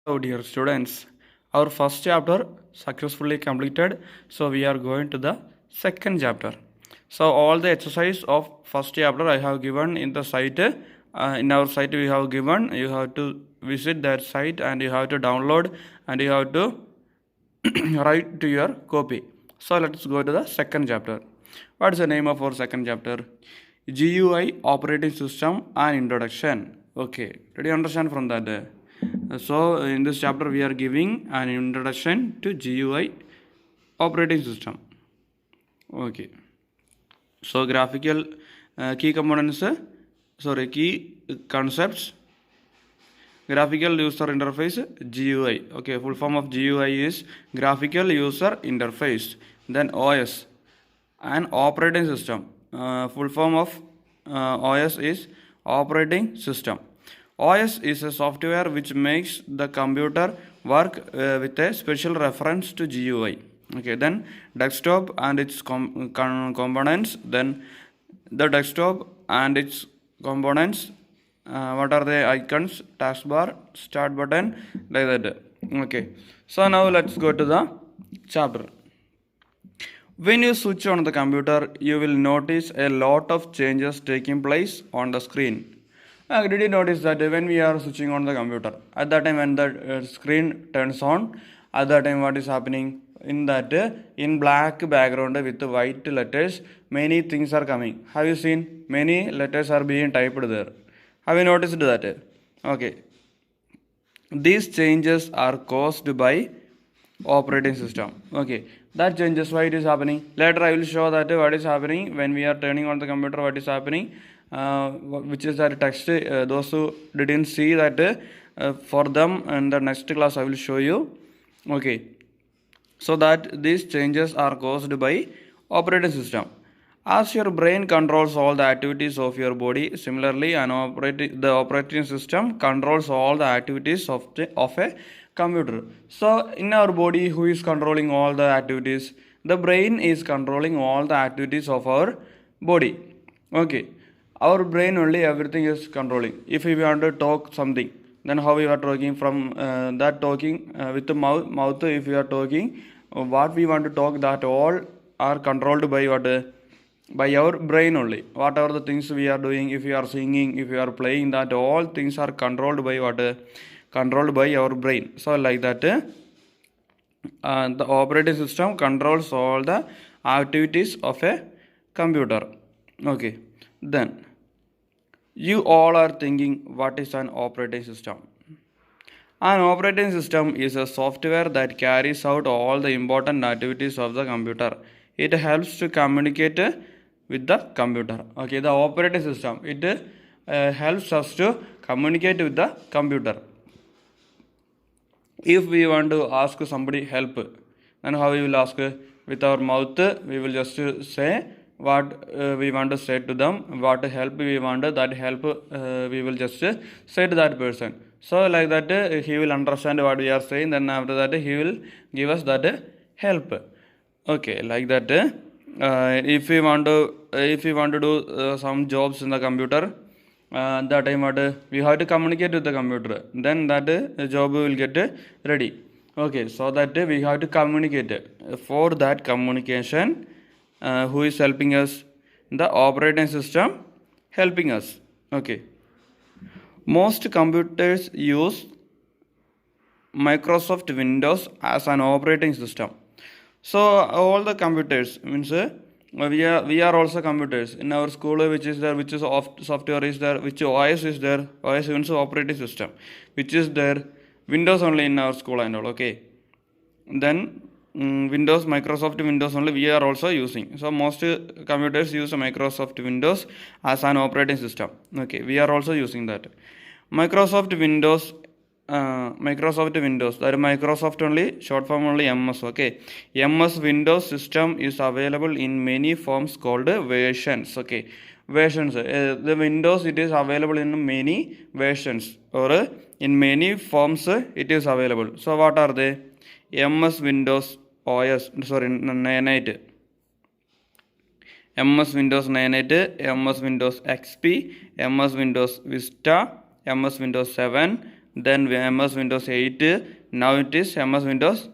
Hello, dear students. Our first chapter successfully completed, so we are going to the second chapter. So all the exercise of first chapter I have given in the site. In our site we have given. You have to visit that site and you have to download and you have to write to your copy. So let's go to the second chapter. What is the name of our second chapter? GUI operating system and introduction. Okay, did you understand from that? So in this chapter we are giving an introduction to GUI operating system. Okay. So graphical key components, key concepts, graphical user interface, GUI. Okay, full form of GUI is graphical user interface. Then OS, an operating system. Full form of OS is operating system. OS is a software which makes the computer work with a special reference to GUI. Okay, then desktop and its components. Then the desktop and its components. What are the icons? Taskbar, start button, like that. Okay, so now let's go to the chapter. When you switch on the computer, you will notice a lot of changes taking place on the screen. Did you notice that when we are switching on the computer, at that time when the screen turns on, at that time what is happening? In that, in black background with white letters, many things are coming. Have you seen? Many letters are being typed there. Have you noticed that? Okay. These changes are caused by operating system. Okay, that changes why it is happening. Later I will show that what is happening when we are turning on the computer, what is happening, which is that text. Those who didn't see that, for them in the next class I will show you. Okay, so that these changes are caused by operating system. As your brain controls all the activities of your body, similarly the operating system controls all the activities of a computer. So in our body, who is controlling all the activities? The brain is controlling all the activities of our body. Okay, our brain only everything is controlling. If we want to talk something, then how we are talking from that talking with the mouth. If we are talking what we want to talk, that all are controlled by what? By our brain only. Whatever the things we are doing, if we are singing, if we are playing, that all things are controlled by what? Controlled by our brain. So like that, the operating system controls all the activities of a computer. Okay, then you all are thinking, what is an operating system? An operating system is a software that carries out all the important activities of the computer. It helps to communicate with the computer. Okay, the operating system, it helps us to communicate with the computer. If we want to ask somebody help, then how we will ask? With our mouth we will just say what we want to say to them, what help we want, that help we will just say to that person. So like that, he will understand what we are saying, then after that he will give us that help. Okay, like that, if we want to do some jobs in the computer, that time what we have to communicate with the computer, then that job will get ready. Okay, so that we have to communicate. For that communication, who is helping us? The operating system helping us. Okay, most computers use Microsoft Windows as an operating system. So all the computers means we are also computers in our school, which is there, which is software is there, which OS is there, OS means operating system, which is there, Windows only in our school and all. Okay, then Windows, Microsoft Windows only we are also using. So most computers use Microsoft Windows as an operating system. Okay, we are also using that. Microsoft Windows, that is Microsoft only, short form only MS. Okay, MS Windows system is available in many forms called versions. Okay, versions, the Windows, it is available in many versions, or in many forms it is available. So what are they? MS Windows OS, 98, MS Windows 98, MS Windows XP, MS Windows Vista, MS Windows 7, then MS Windows 8, now it is MS Windows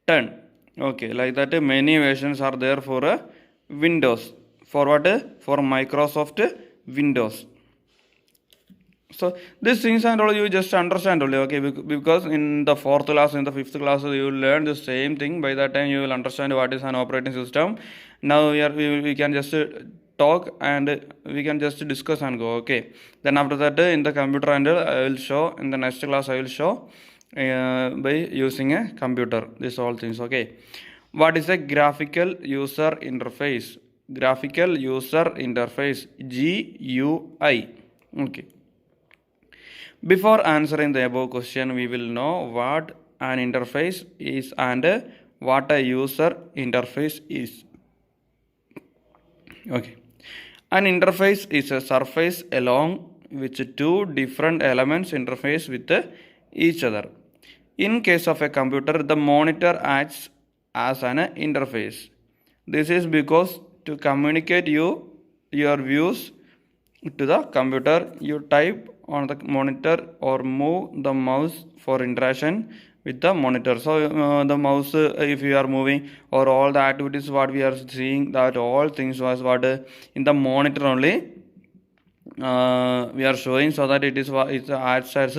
10. Okay, like that many versions are there for Windows. For what? For Microsoft Windows. So these things and all you just understand only, okay, because in the 4th class, in the 5th class, you will learn the same thing. By that time you will understand what is an operating system. Now we can just talk and we can just discuss and go, okay. Then after that in the computer and I will show, in the next class I will show by using a computer, these all things, okay. What is a graphical user interface? Graphical user interface, GUI, okay. Before answering the above question, we will know what an interface is and what a user interface is. Okay. An interface is a surface along which two different elements interface with each other. In case of a computer, the monitor acts as an interface. This is because to communicate your views to the computer, you type on the monitor or move the mouse for interaction with the monitor. So the mouse, if you are moving, or all the activities what we are seeing, that all things was what in the monitor only we are showing, so that it is what it acts as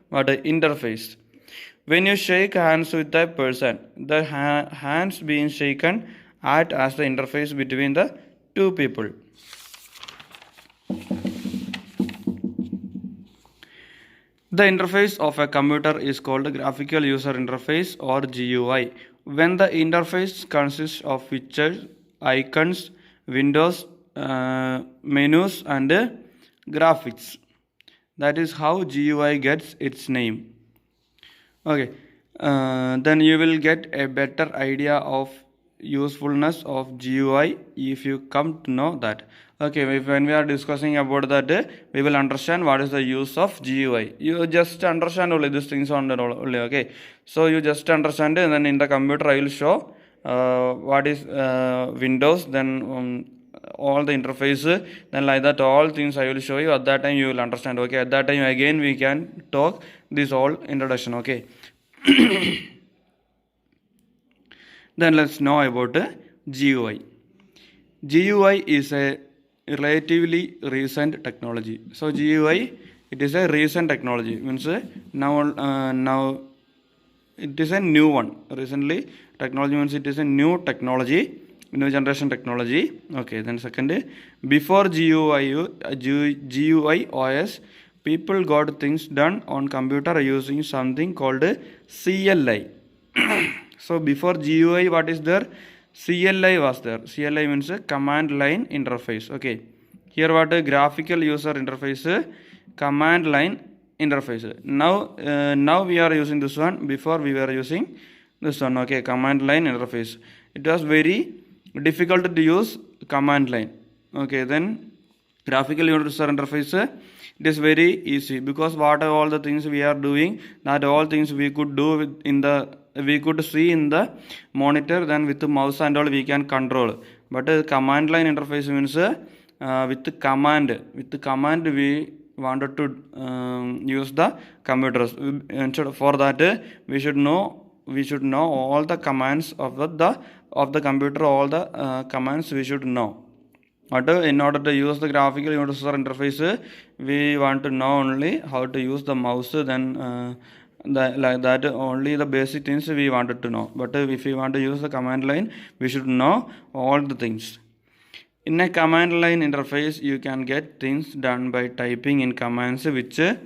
what interface. When you shake hands with a person, the hands being shaken act as the interface between the two people. The interface of a computer is called graphical user interface or GUI. When the interface consists of features, icons, windows, menus and graphics. That is how GUI gets its name. Okay, then you will get a better idea of usefulness of GUI if you come to know that. Okay, when we are discussing about that, we will understand what is the use of GUI. You just understand only these things only, okay. So you just understand it, and then in the computer I will show what is Windows, then all the interface, then like that all things I will show you. At that time you will understand, okay. At that time again we can talk this all introduction, okay. Then let's know about GUI. GUI is a relatively recent technology. So GUI, it is a recent technology, means now it is a new one. Recently technology means it is a new technology, new generation technology. Okay, then second, before GUI OS, people got things done on computer using something called CLI. So before GUI, what is there? CLI was there. CLI means a command line interface. Okay. Here what a graphical user interface, command line interface. Now we are using this one. Before we were using this one. Okay, command line interface. It was very difficult to use command line. Okay, then graphical user interface, it is very easy, because what are all the things we are doing, that all things we could do we could see in the monitor, then with the mouse and all we can control. But command line interface means with the command we wanted to use the computers. Instead for that we should know all the commands of the computer, all the commands we should know. But in order to use the graphical user interface, we want to know only how to use the mouse, then like that only the basic things we wanted to know. But if we want to use the command line, we should know all the things. In a command line interface, you can get things done by typing in commands which the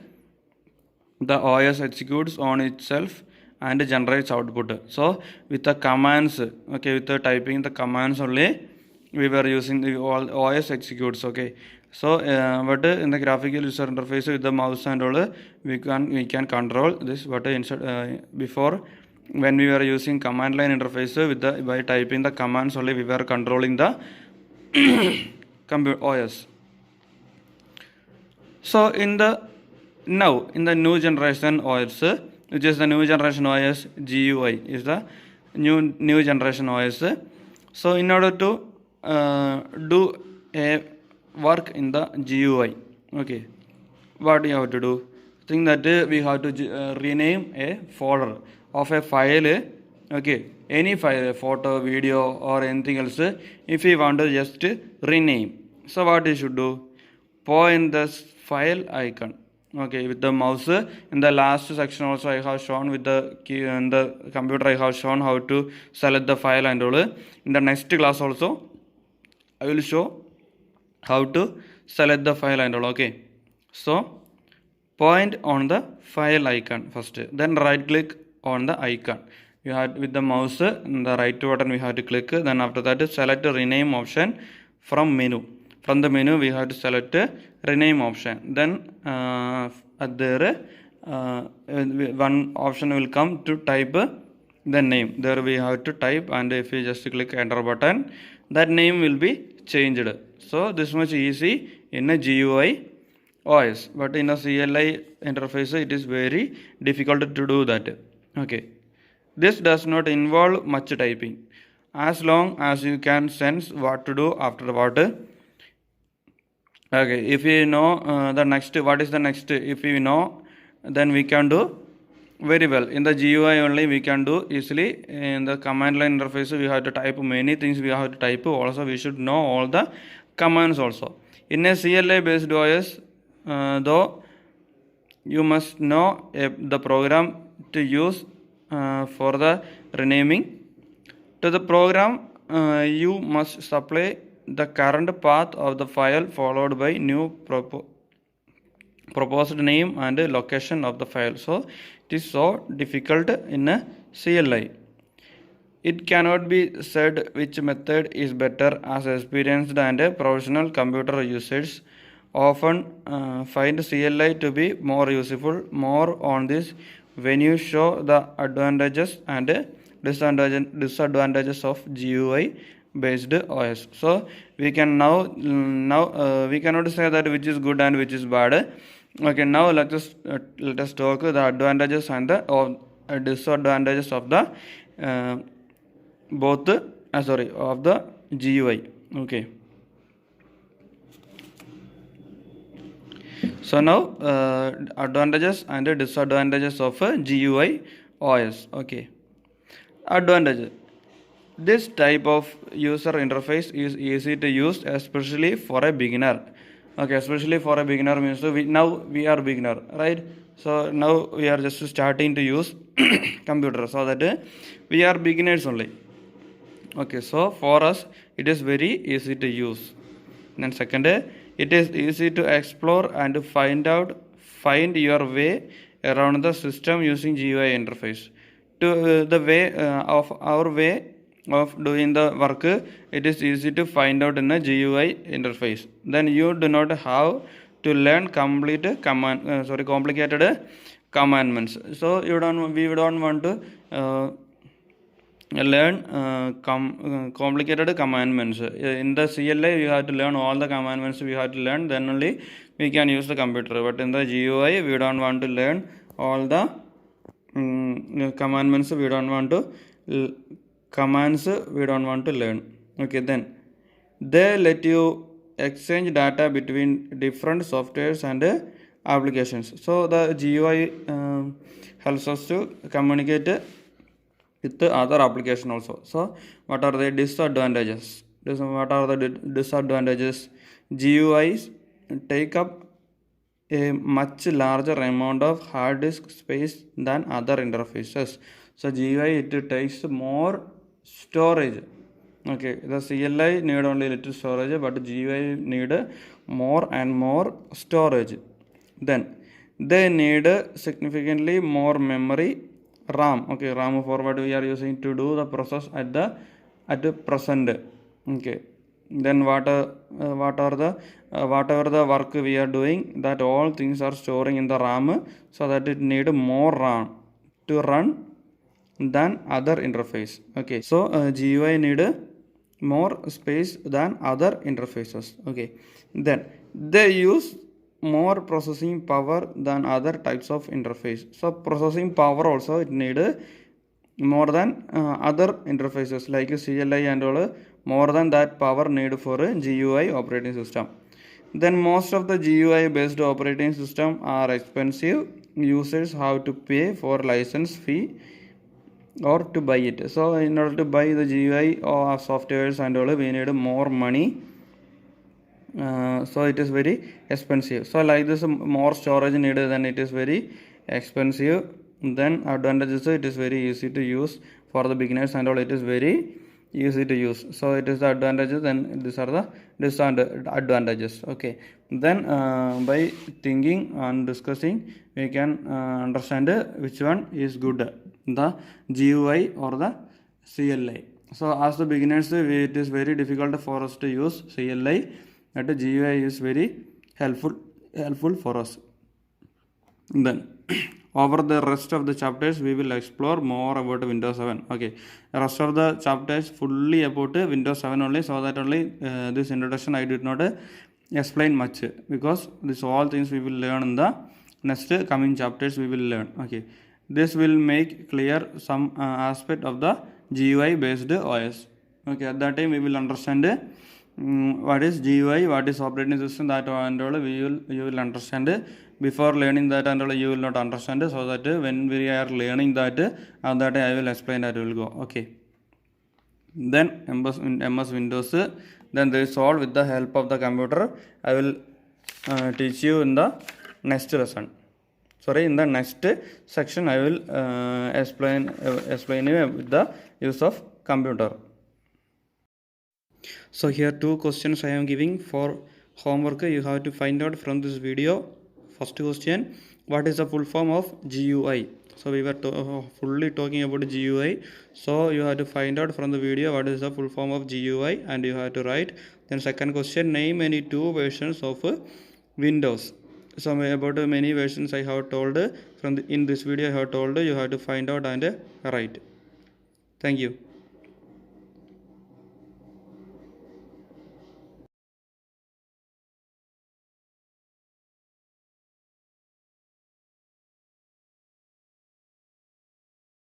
OS executes on itself and generates output. So with the commands, okay, with the typing the commands only, we were using the all OS executes, okay. So but in the graphical user interface with the mouse and all, we can control this. But before, when we were using command line interface by typing the commands only, we were controlling the OS. So in the new generation OS, which is the new generation OS, GUI is the new generation OS. So in order to do a work in the GUI, okay, what you have to do? think that we have to rename a folder of a file, okay, any file, photo, video or anything else, if we want to just rename. So what you should do, point the file icon, okay, with the mouse. In the last section also I have shown with the key in the computer, I have shown how to select the file and all. In the next class also I will show how to select the file and all, okay. So point on the file icon first, then right click on the icon. You have with the mouse in the right button we have to click, then after that select rename option from menu. From the menu we have to select rename option, then at there one option will come to type the name. There we have to type, and if you just click enter button, that name will be changed. So this much easy in a GUI OS, but in a CLI interface it is very difficult to do that, okay. This does not involve much typing, as long as you can sense what to do after what. Okay, if you know the next, what is the next, if you know, then we can do very well. In the GUI only we can do easily. In the command line interface we have to type many things, we have to type also, we should know all the commands also. In a CLI based OS, though, you must know the program to use for the renaming. To the program you must supply the current path of the file followed by new proposed name and location of the file. So it is so difficult in a CLI. It cannot be said which method is better, as experienced and professional computer users often find CLI to be more useful. More on this when you show the advantages and disadvantages of GUI based OS. So we can now we cannot say that which is good and which is bad. Okay, now let us talk the advantages and the disadvantages of the both of the GUI, okay. So now advantages and disadvantages of GUI OS, okay. Advantage: this type of user interface is easy to use, especially for a beginner, okay. Especially for a beginner means now we are beginner, right? So now we are just starting to use computer, so that we are beginners only, okay. So for us it is very easy to use. Then second, it is easy to explore and find your way around the system using GUI interface. To the way of our way of doing the work, it is easy to find out in a GUI interface. Then you do not have to learn complicated commandments. So we don't want to learn complicated commandments. In the CLI we have to learn all the commandments, we have to learn, then only we can use the computer. But in the GUI we don't want to learn all the commandments, we don't want to learn, okay. Then they let you exchange data between different softwares and applications. So the GUI helps us to communicate with the other application also. So what are the disadvantages? What are the disadvantages? GUIs take up a much larger amount of hard disk space than other interfaces. So GUI it takes more storage, okay. The CLI need only little storage, but GUI need more and more storage. Then they need significantly more memory, RAM, okay. RAM for what we are using to do the process at the present, okay. Then whatever the work we are doing, that all things are storing in the RAM, so that it need more RAM to run than other interface, okay. So GUI need more space than other interfaces, okay. Then they use more processing power than other types of interface. So processing power also it need more than other interfaces like CLI and all, more than that power need for a GUI operating system. Then most of the GUI based operating system are expensive. Users have to pay for license fee or to buy it. So in order to buy the GUI or softwares and all, we need more money. So it is very expensive. So like this, more storage needed, then it is very expensive. Then advantages, it is very easy to use for the beginners and all, it is very easy to use. So it is the advantages, and these are the disadvantages. Okay, then by thinking and discussing, we can understand which one is good, the GUI or the CLI. So as the beginners, it is very difficult for us to use CLI, but GUI is very helpful for us. Then over the rest of the chapters, we will explore more about Windows 7. Okay, the rest of the chapters fully about Windows 7 only, so that only this introduction I did not explain much, because this all things we will learn in the next coming chapters. We will learn. Okay, this will make clear some aspect of the GUI based OS. Okay, at that time we will understand what is GUI, what is operating system, that and all you will understand. Before learning that and all, you will not understand. So that when we are learning that, on that I will explain, that will go. Okay. Then MS Windows, then this is all with the help of the computer. I will teach you in the next lesson. Sorry, in the next section I will explain you with the use of computer. So here two questions I am giving for homework. You have to find out from this video. First question, what is the full form of GUI? So we were fully talking about GUI. So you have to find out from the video what is the full form of GUI, and you have to write. Then second question, name any two versions of Windows. So about many versions I have told in this video I have told, you have to find out and write. Thank you.